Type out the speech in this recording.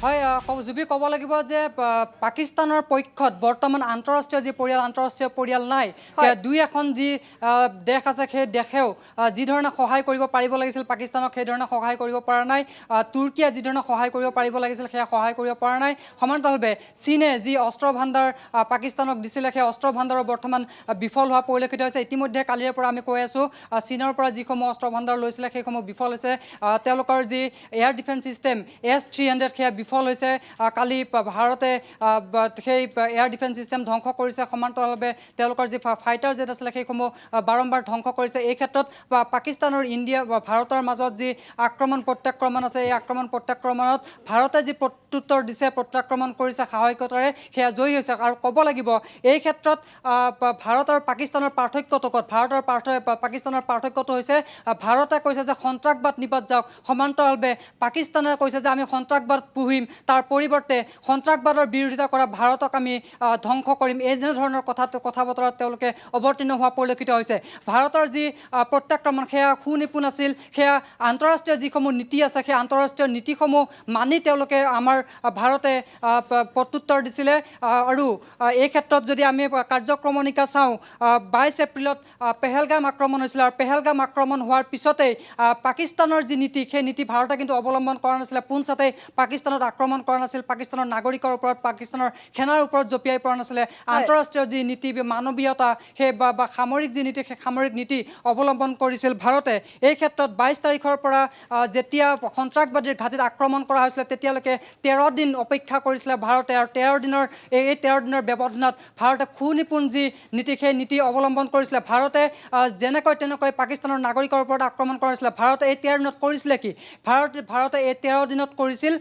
হয় জুবি ক'ব লাগিব যে পাকিস্তানৰ পক্ষত বৰ্তমান আন্তঃৰাষ্ট্ৰীয় পৰিয়াল নাই দুই এখন যি দেশ আছে সেই দেশেও যি ধৰণে সহায় কৰিব পাৰিব লাগিছিল পাকিস্তানক সেই ধৰণে সহায় কৰিব পৰা নাই তুৰ্কীয়ে যি ধৰণে সহায় কৰিব পাৰিব লাগিছিল সেয়া সহায় কৰিব পৰা নাই সমান্তৰালভাৱে চীনে যি অস্ত্ৰ ভাণ্ডাৰ পাকিস্তানক দিছিলে সেই অস্ত্ৰ ভাণ্ডাৰৰ বৰ্তমান বিফল হোৱা পৰিলক্ষিত হৈছে ইতিমধ্যে কালিৰে পৰা আমি কৈ আছোঁ চীনৰ পৰা যিসমূহ অস্ত্ৰ ভাণ্ডাৰ লৈছিলে সেইসমূহ বিফল হৈছে তেওঁলোকৰ যি এয়াৰ ডিফেন্স ছিষ্টেম S-300 সেয়া বিফল হৈছে কালি ভাৰতে সেই এয়াৰ ডিফেন্স ছিষ্টেম ধ্বংস কৰিছে সমান্তৰালভাৱে তেওঁলোকৰ যি ফাইটাৰ জেট আছিলে সেইসমূহ বাৰম্বাৰ ধ্বংস কৰিছে এই ক্ষেত্ৰত পাকিস্তানৰ ইণ্ডিয়া বা ভাৰতৰ মাজত যি আক্ৰমণ প্ৰত্যাক্ৰমণ আছে এই আক্ৰমণ প্ৰত্যাক্ৰমণত ভাৰতে যি প্ৰত্যুত্তৰ দিছে প্ৰত্যাক্ৰমণ কৰিছে সাহসিকতাৰে সেয়া জয়ী হৈছে আৰু ক'ব লাগিব এই ক্ষেত্ৰত ভাৰত আৰু পাকিস্তানৰ পাৰ্থক্যটো ক'ত পাকিস্তানৰ পাৰ্থক্যটো হৈছে ভাৰতে কৈছে যে সন্ত্ৰাসবাদ নিপাত যাওক সমান্তৰালভাৱে পাকিস্তানে কৈছে যে আমি সন্ত্ৰাসবাদ পুহিম তাৰ পৰিৱৰ্তে সন্ত্ৰাসবাদৰ বিৰোধিতা কৰা ভাৰতক আমি ধ্বংস কৰিম এনেধৰণৰ কথা বতৰাত তেওঁলোকে অৱতীৰ্ণ হোৱা পৰিলক্ষিত হৈছে ভাৰতৰ যি প্ৰত্যাক্ৰমণ সেয়া সুনিপুণ আছিল সেয়া আন্তঃৰাষ্ট্ৰীয় যিসমূহ নীতি আছে সেই আন্তঃৰাষ্ট্ৰীয় নীতিসমূহ মানি তেওঁলোকে আমাৰ ভাৰতে প্ৰত্যুত্তৰ দিছিলে আৰু এই ক্ষেত্ৰত যদি আমি কাৰ্যক্ৰমণিকা চাওঁ 22 এপ্ৰিলত পেহেলগাম আক্ৰমণ হৈছিলে আৰু পেহেলগাম আক্ৰমণ হোৱাৰ পিছতেই পাকিস্তানৰ যি নীতি সেই নীতি ভাৰতে কিন্তু অৱলম্বন কৰা নাছিলে পোনছাতেই পাকিস্তানত আক্ৰমণ কৰা নাছিল পাকিস্তানৰ নাগৰিকৰ ওপৰত পাকিস্তানৰ সেনাৰ ওপৰত জঁপিয়াই পৰা নাছিলে আন্তঃৰাষ্ট্ৰীয় যি নীতি মানৱীয়তা সেই বা সামৰিক যি নীতি সেই সামৰিক নীতি অৱলম্বন কৰিছিল ভাৰতে এই ক্ষেত্ৰত 22 তাৰিখৰ পৰা যেতিয়া সন্ত্ৰাসবাদীৰ ঘাটিত আক্ৰমণ কৰা হৈছিলে তেতিয়ালৈকে 13 দিন অপেক্ষা কৰিছিলে ভাৰতে আৰু 13 দিনৰ ব্যৱধানত ভাৰতে সুনিপুণ যি নীতি সেই নীতি অৱলম্বন কৰিছিলে ভাৰতে যেনেকৈ তেনেকৈ পাকিস্তানৰ নাগৰিকৰ ওপৰত আক্ৰমণ কৰিছিলে ভাৰতে এই 13 দিনত কৰিছিলে কি ভাৰতে এই 13 দিনত কৰিছিল